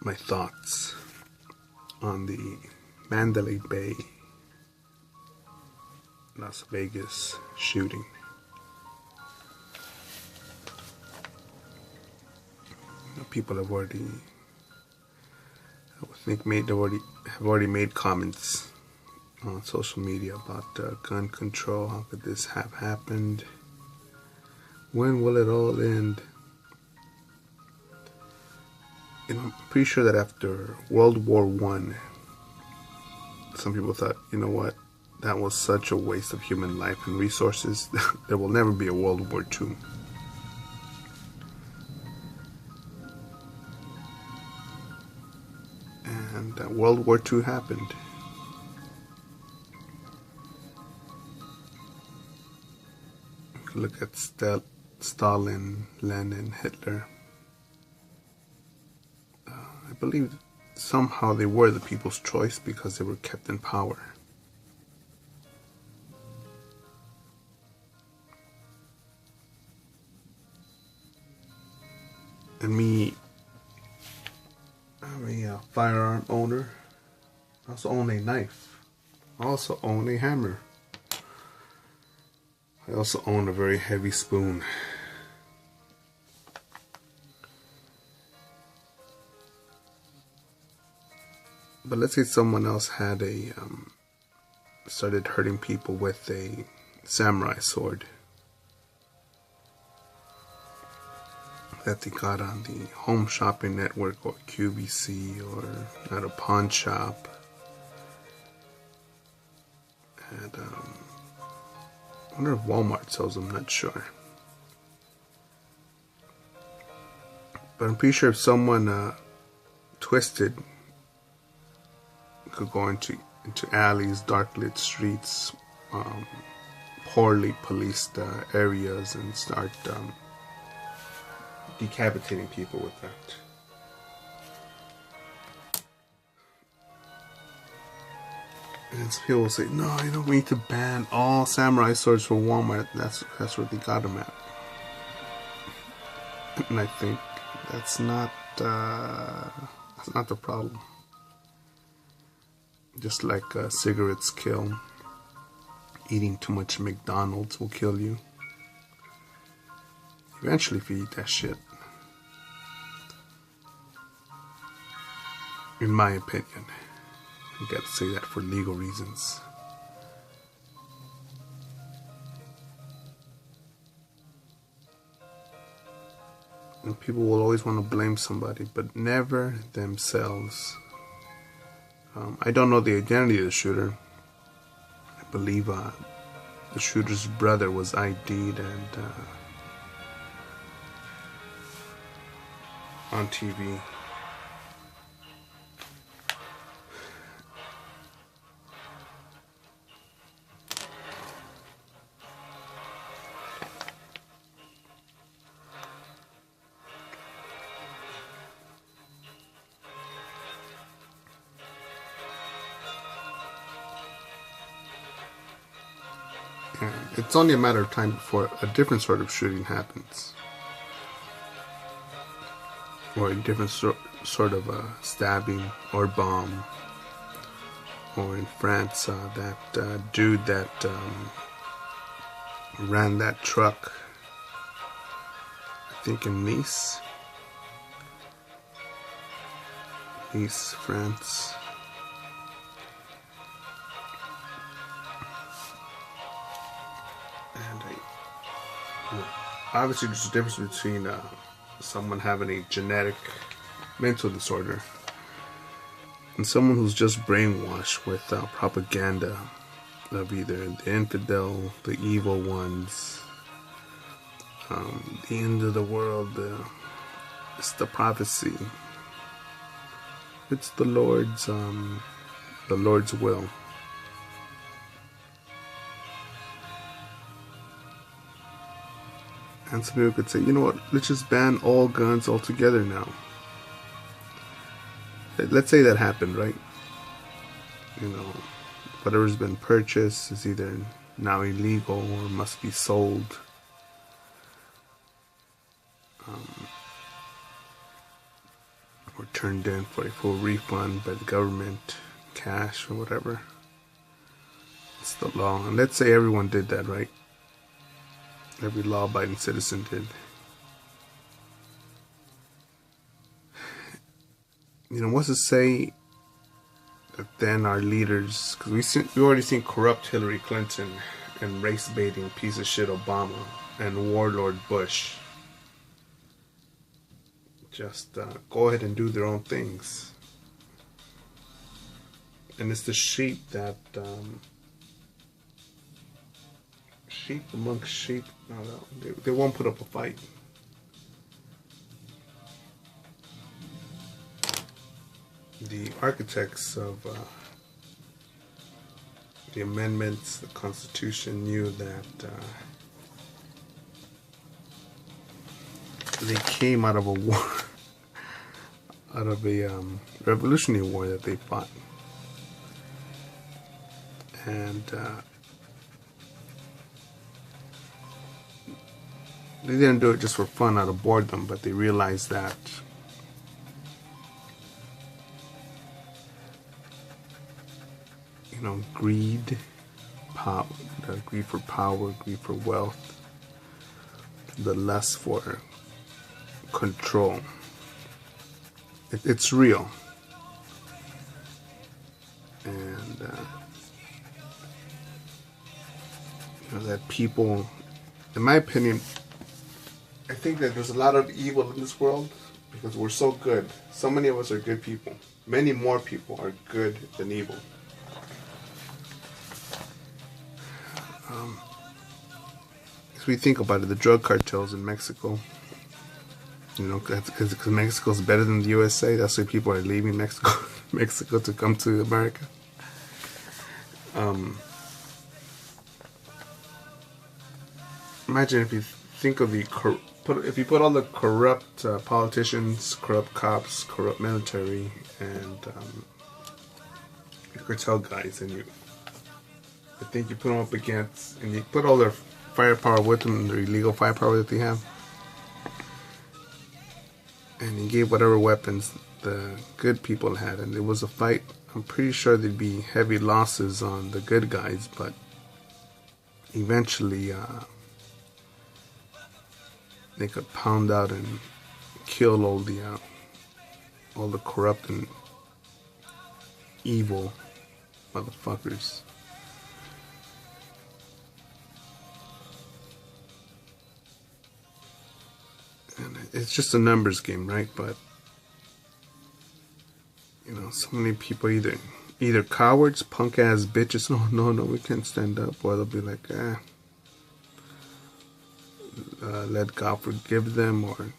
my thoughts on the Mandalay Bay, Las Vegas shooting. People have already, have already made comments on social media about gun control. How could this have happened? When will it all end? I'm pretty sure that after World War I, some people thought, you know what, that was such a waste of human life and resources. There will never be a World War II. And World War II happened. You can look at Stalin, Lenin, Hitler. I believe somehow they were the people's choice because they were kept in power. And me, I'm a firearm owner. I also own a knife. I also own a hammer. I also own a very heavy spoon. But let's say someone else had started hurting people with a samurai sword that they got on the Home Shopping Network or QVC or at a pawn shop. And I wonder if Walmart sells them, I'm not sure. But I'm pretty sure if someone twisted, could go into alleys, dark lit streets, poorly policed areas, and start decapitating people with that. And some people will say, no, you don't need to ban all samurai swords from Walmart. That's where they got them at. And I think that's not the problem. Just like cigarettes kill, eating too much McDonald's will kill you. Eventually, if you eat that shit. In my opinion. I gotta say that for legal reasons. And people will always want to blame somebody, but never themselves. I don't know the identity of the shooter. I believe the shooter's brother was ID'd and on TV. And it's only a matter of time before a different sort of shooting happens. Or a different sort of stabbing or bomb. Or in France, that dude that ran that truck, I think in Nice, France. And obviously there's a difference between someone having a genetic mental disorder and someone who's just brainwashed with propaganda of either the infidel, the evil ones, the end of the world, it's the prophecy, it's the Lord's will. And some people could say, you know what, let's just ban all guns altogether now. Let's say that happened, right? You know, whatever's been purchased is either now illegal or must be sold. or turned in for a full refund by the government, cash or whatever. It's the law. And let's say everyone did that, right? Every law-abiding citizen did. You know, what's to say that then our leaders, because we already seen corrupt Hillary Clinton and race-baiting piece of shit Obama and warlord Bush just go ahead and do their own things. And it's the sheep that sheep amongst sheep, they won't put up a fight. The architects of the amendments, the Constitution, knew that they came out of a war, out of a revolutionary war that they fought. And they didn't do it just for fun out of boredom, but they realized that greed, greed for power, greed for wealth, the lust for control. It's real. And that people, in my opinion, I think that there's a lot of evil in this world because we're so good. So many of us are good people. Many more people are good than evil. As we think about it, the drug cartels in Mexico, because Mexico's better than the USA, that's why people are leaving Mexico to come to America. Imagine if you think of if you put all the corrupt politicians, corrupt cops, corrupt military, and cartel guys, and I think you put them up against, and you put all their firepower with them, their illegal firepower that they have, and you gave whatever weapons the good people had, and it was a fight. I'm pretty sure there'd be heavy losses on the good guys, but eventually they could pound out and kill all the corrupt and evil motherfuckers. And it's just a numbers game, right? But so many people either cowards, punk ass bitches. No, we can't stand up. Or they'll be like, let God forgive them, or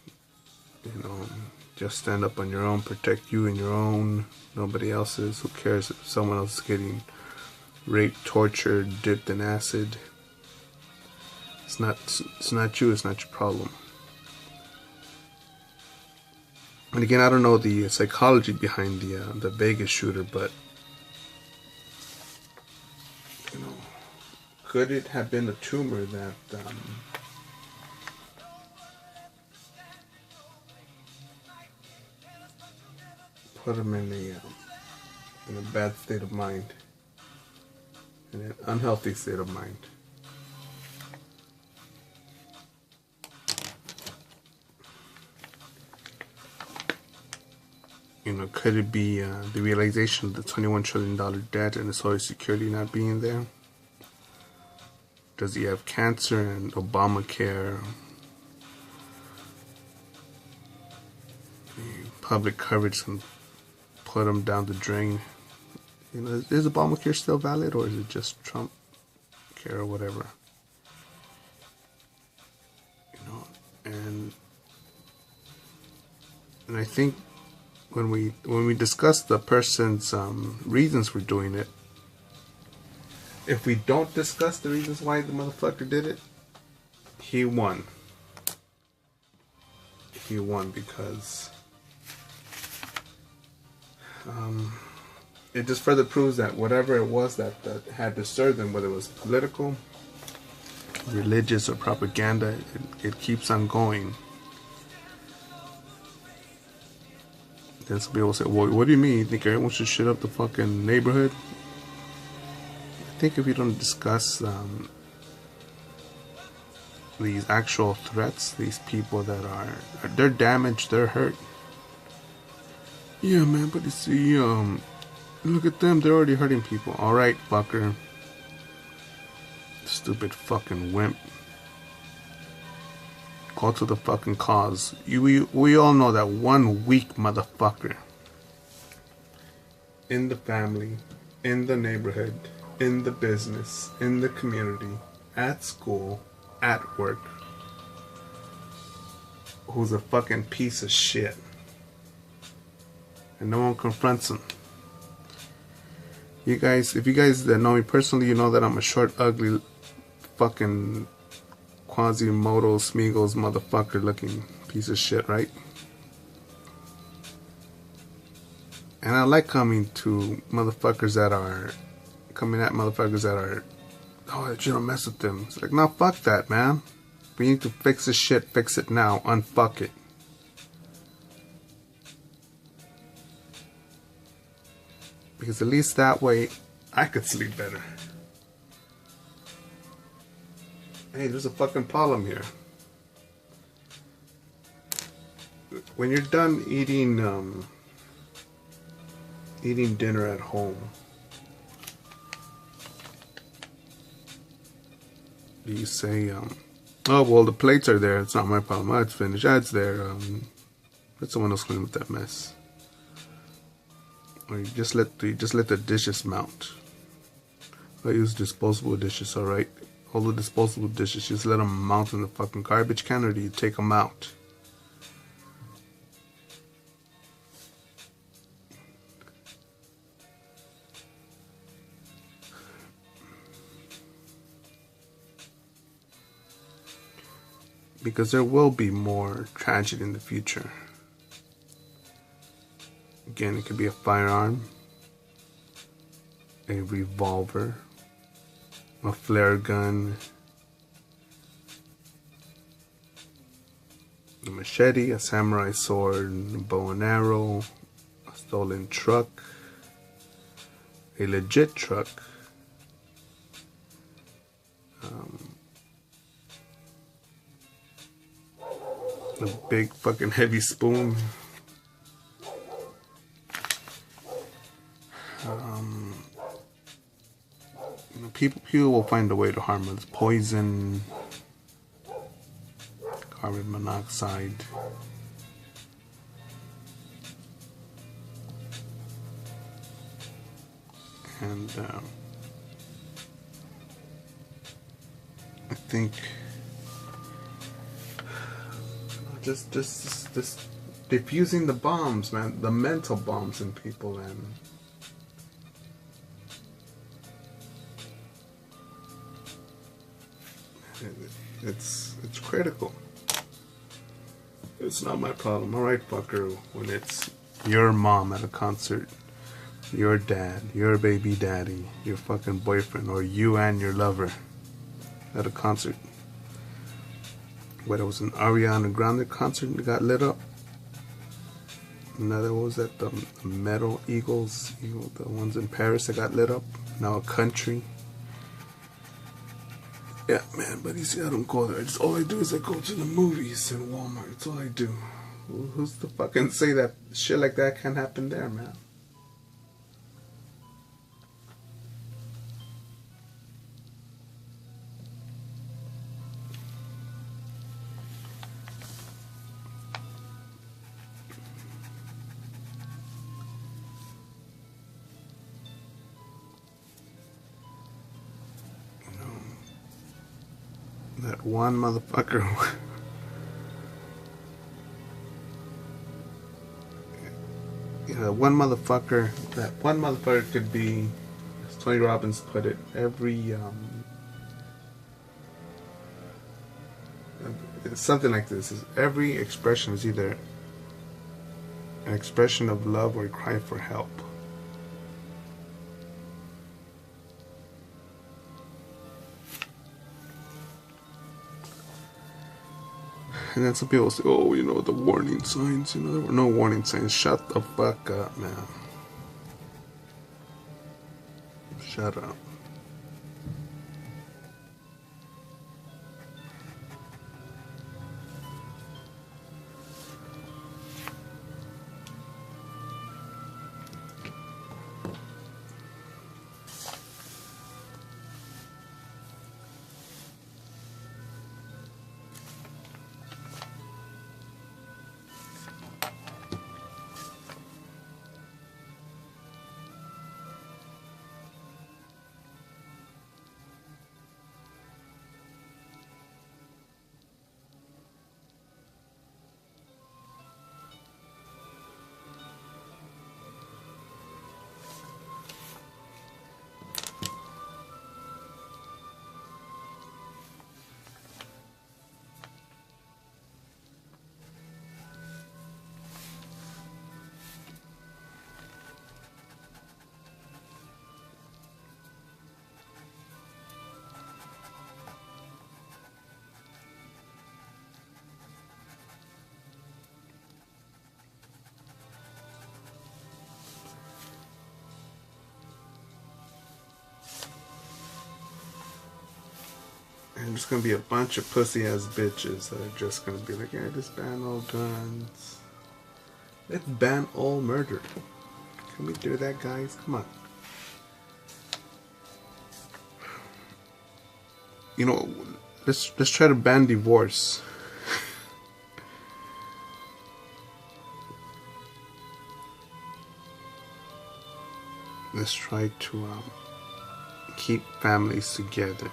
just stand up on your own, protect you and your own, nobody else's. Who cares if someone else is getting raped, tortured, dipped in acid? It's not you. It's not your problem. And again, I don't know the psychology behind the Vegas shooter, but could it have been a tumor that put him in a bad state of mind, in an unhealthy state of mind? Could it be the realization of the $21 trillion debt and the Social Security not being there? Does he have cancer and Obamacare, public coverage, and put him down the drain? Is Obamacare still valid, or is it just Trump care or whatever? And I think when we discuss the person's reasons for doing it, if we don't discuss the reasons why the motherfucker did it, he won. He won because it just further proves that whatever it was that had disturbed them, whether it was political, religious, or propaganda, it keeps on going. Then some people say, well, what do you mean? You think everyone should shit up the fucking neighborhood? I think if you don't discuss these actual threats, these people that they're damaged, they're hurt. Yeah, man, but you see, look at them, they're already hurting people. Alright, fucker. Stupid fucking wimp. Go to the fucking cause. We all know that one weak motherfucker in the family, in the neighborhood, in the business, in the community, at school, at work, who's a fucking piece of shit. And no one confronts him. You guys, if you guys that know me personally, you know that I'm a short, ugly, fucking Quasimodo Smeagol's motherfucker looking piece of shit, right? And I like coming at motherfuckers that are, oh, you don't mess with them. It's like, no, fuck that, man. We need to fix this shit, fix it now, unfuck it. Because at least that way, I could sleep better. Hey, there's a fucking problem here. When you're done eating dinner at home, do you say, oh, well, the plates are there, it's not my problem, it's finished, it's there, let someone else clean with that mess. Or you just let the dishes mount. I use disposable dishes, alright? All the disposable dishes, just let them mount in the fucking garbage can, or do you take them out? Because there will be more tragedy in the future. Again, it could be a firearm, a revolver, a flare gun, a machete, a samurai sword, a bow and arrow, a stolen truck, a legit truck, a big fucking heavy spoon, people will find a way to harm us. Poison, carbon monoxide, and I think just diffusing the bombs, man, the mental bombs in people, and it's critical. It's not my problem. Alright, fucker, when it's your mom at a concert, your dad, your baby daddy, your fucking boyfriend, or you and your lover at a concert. Whether it was an Ariana Grande concert that got lit up, another was at the Metal Eagles, the ones in Paris that got lit up, now a country. Yeah, man, but you see, I don't go there. All I do is I go to the movies and Walmart. That's all I do. Who's to fucking say that shit like that can't happen there, man? That one motherfucker. That one motherfucker could be, as Tony Robbins put it, it's something like this. Every expression is either an expression of love or a cry for help. And then some people say, oh, the warning signs. There were no warning signs. Shut the fuck up, man. Shut up. And there's gonna be a bunch of pussy ass bitches that are just gonna be like, yeah, just ban all guns. Let's ban all murder. Can we do that, guys? Come on. Let's try to ban divorce. Let's try to keep families together.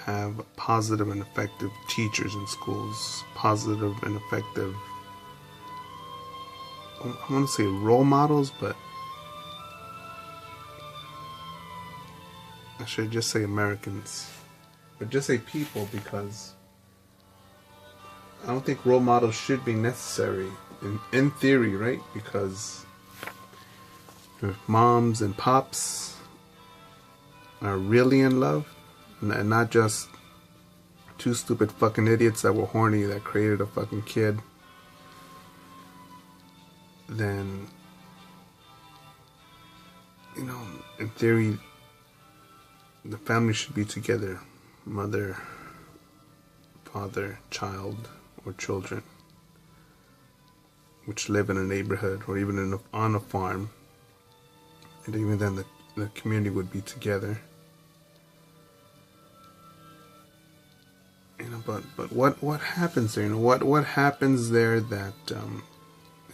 Have positive and effective teachers in schools. Positive and effective, I want to say role models, but I should just say Americans. But just say people, because I don't think role models should be necessary in theory, right? Because if moms and pops are really in love, and not just two stupid fucking idiots that were horny that created a fucking kid, then, in theory, the family should be together. Mother, father, child, or children, which live in a neighborhood or even on a farm. And even then the community would be together. But what happens there? What happens there that,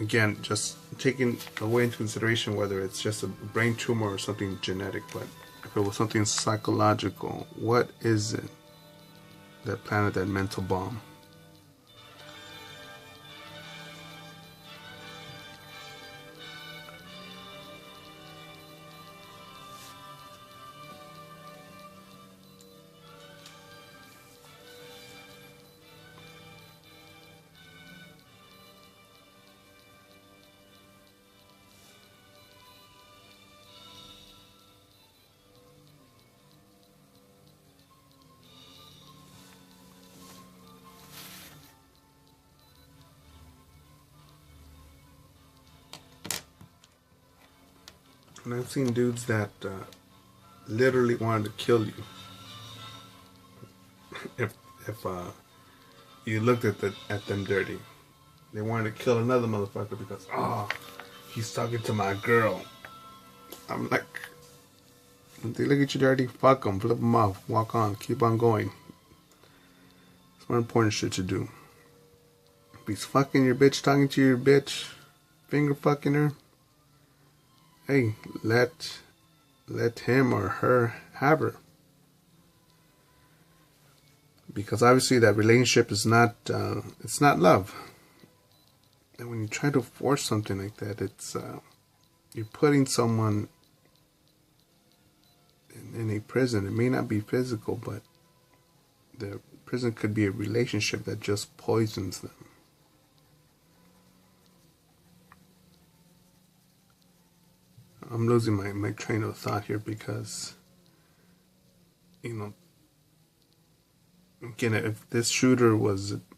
again, just taking away into consideration whether it's just a brain tumor or something genetic, but if it was something psychological, what is it that planted that mental bomb? And I've seen dudes that literally wanted to kill you if you looked at them dirty. They wanted to kill another motherfucker because, he's talking to my girl. I'm like, if they look at you dirty, fuck them, flip them off, walk on, keep on going. It's more important shit to do. If he's fucking your bitch, talking to your bitch, finger fucking her, hey, let him or her have her. Because obviously that relationship is not, it's not love. And when you try to force something like that, it's, you're putting someone in a prison. It may not be physical, but the prison could be a relationship that just poisons them. I'm losing my train of thought here because, again, if this shooter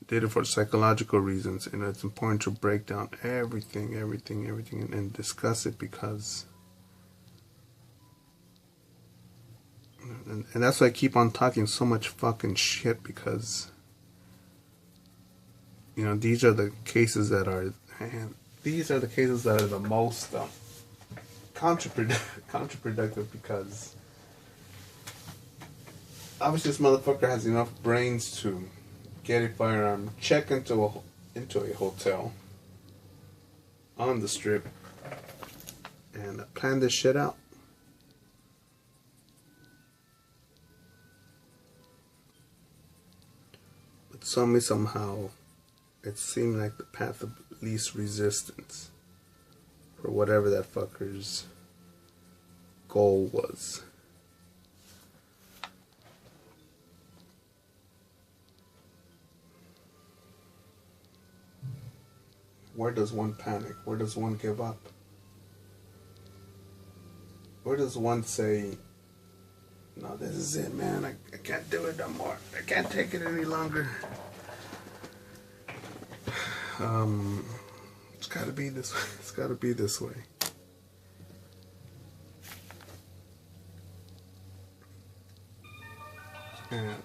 did it for psychological reasons, and it's important to break down everything, and discuss it, because, and that's why I keep on talking so much fucking shit, because, you know, these are the cases that are, the most counterproductive, because obviously this motherfucker has enough brains to get a firearm, check into a hotel on the strip, and plan this shit out. But somehow, it seemed like the path of least resistance for whatever that fucker's goal was. Where does one panic? Where does one give up? Where does one say, no, this is it, man, I can't do it no more. I can't take it any longer. It's gotta be this way. It's gotta be this way. And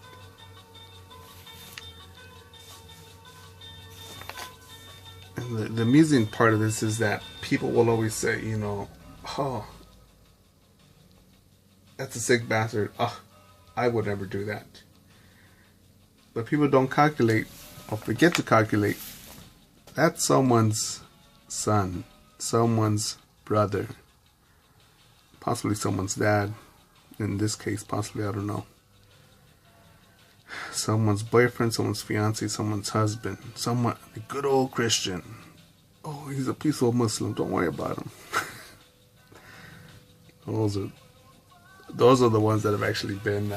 the amusing part of this is that people will always say, you know, oh, that's a sick bastard. Oh, I would never do that. But people don't calculate, or forget to calculate, that's someone's son, someone's brother, possibly someone's dad. In this case, possibly, I don't know. Someone's boyfriend, someone's fiance, someone's husband, someone, a good old Christian. Oh, he's a peaceful Muslim. Don't worry about him. Those are the ones that have actually been.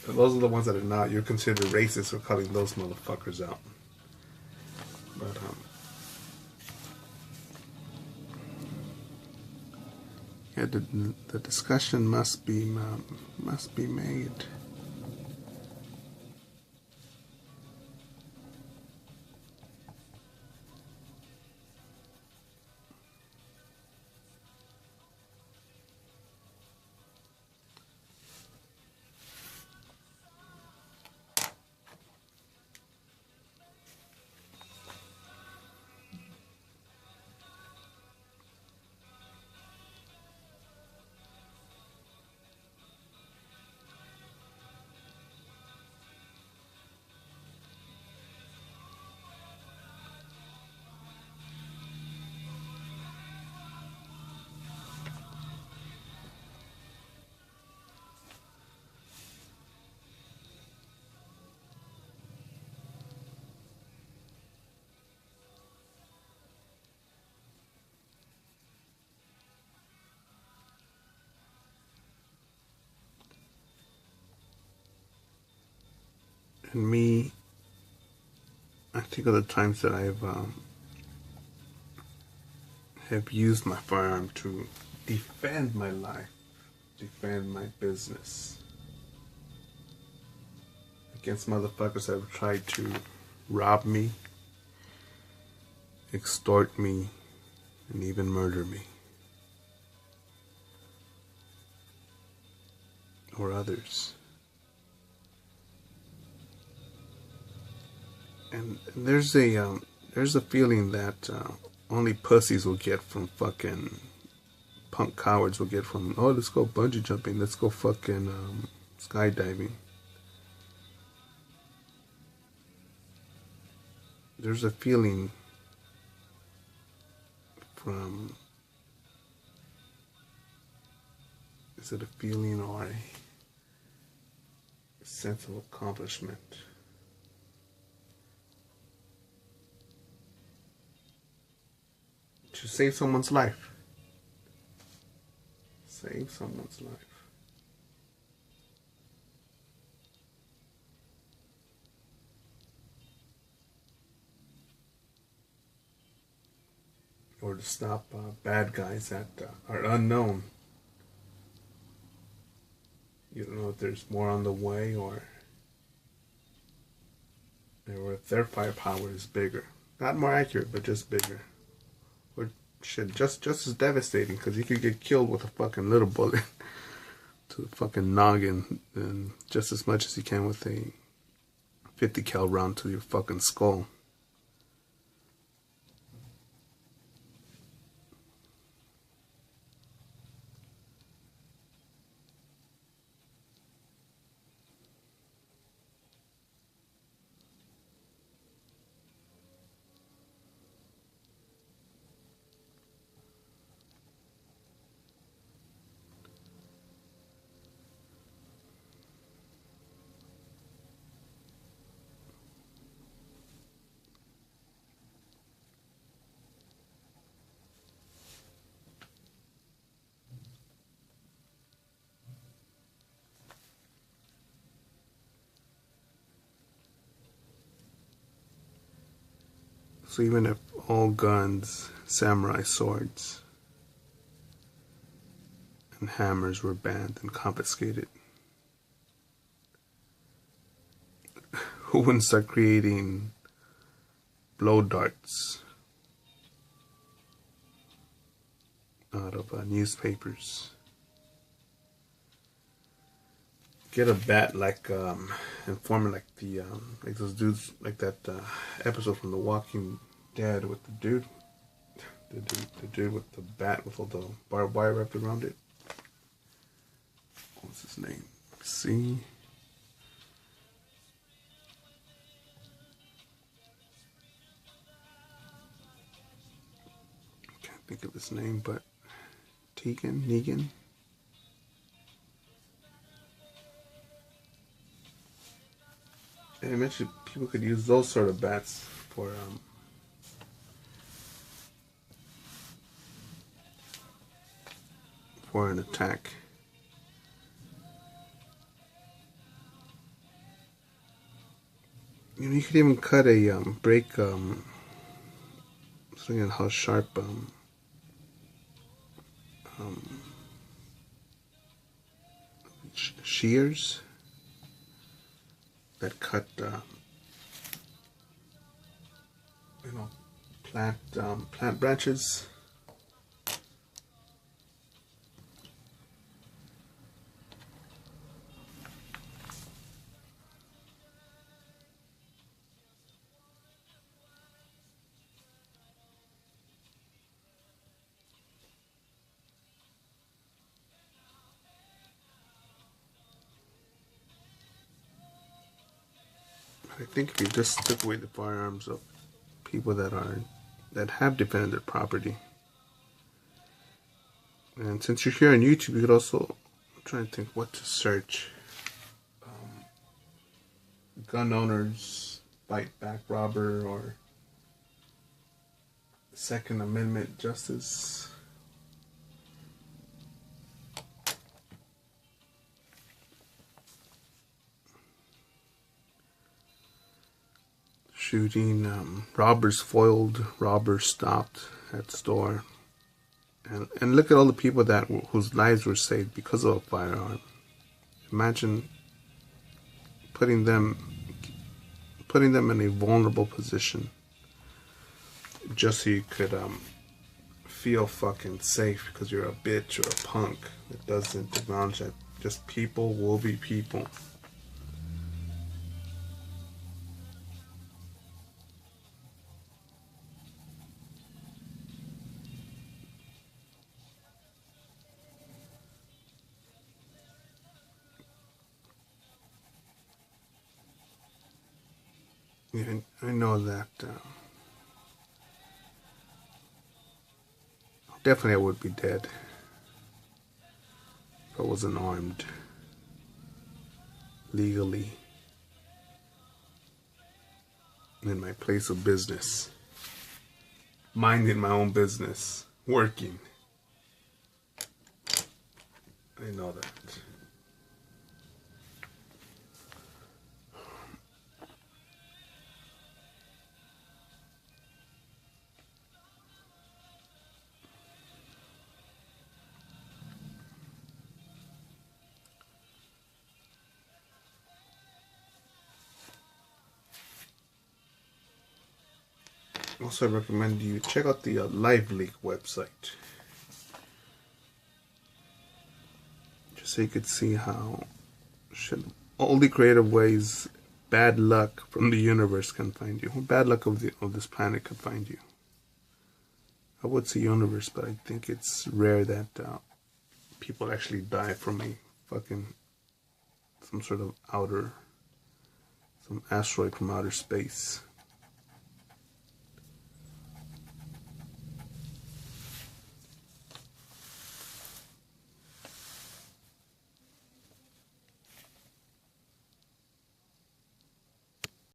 Those are the ones that are not. You're considered racist for calling those motherfuckers out. But yeah, the discussion must be made. And me, I think of the times that have used my firearm to defend my life, defend my business against motherfuckers that have tried to rob me, extort me, and even murder me. Or others. And there's a feeling that only pussies will get from fucking punk cowards will get from, oh, let's go bungee jumping, let's go fucking skydiving. There's a feeling from, is it a feeling or a sense of accomplishment? To save someone's life. Save someone's life. Or to stop bad guys that are unknown. You don't know there's more on the way, or if their firepower is bigger. Not more accurate, but just bigger. Or shit, just as devastating, because you could get killed with a fucking little bullet to the fucking noggin, and just as much as you can with a 50 cal round to your fucking skull. So even if all guns, samurai swords, and hammers were banned and confiscated, who wouldn't start creating blow darts out of newspapers? Get a bat like informant, like the like those dudes, like that episode from The Walking Dead with the dude with the bat with all the barbed wire wrapped around it. What's his name? See, can't think of his name, but Negan. And eventually people could use those sort of bats for an attack. You know, you could even cut a break something on how sharp shears that cut you know, plant branches. I think if you just took away the firearms of people that have defended their property, and since you're here on YouTube, you could also, I'm trying to think what to search. Gun owners fight back robber, or Second Amendment justice. Shooting, robbers foiled, robbers stopped at store, and look at all the people whose lives were saved because of a firearm. Imagine putting them in a vulnerable position just so you could feel fucking safe, because you're a bitch or a punk that doesn't acknowledge that just people will be people. Yeah, I know that definitely I would be dead if I wasn't armed legally in my place of business, minding my own business, working. I know that. Also, I recommend you check out the Live Leak website, just so you could see how all the creative ways bad luck from the universe can find you, or bad luck of this planet can find you. I would say universe, but I think it's rare that people actually die from some sort of some asteroid from outer space.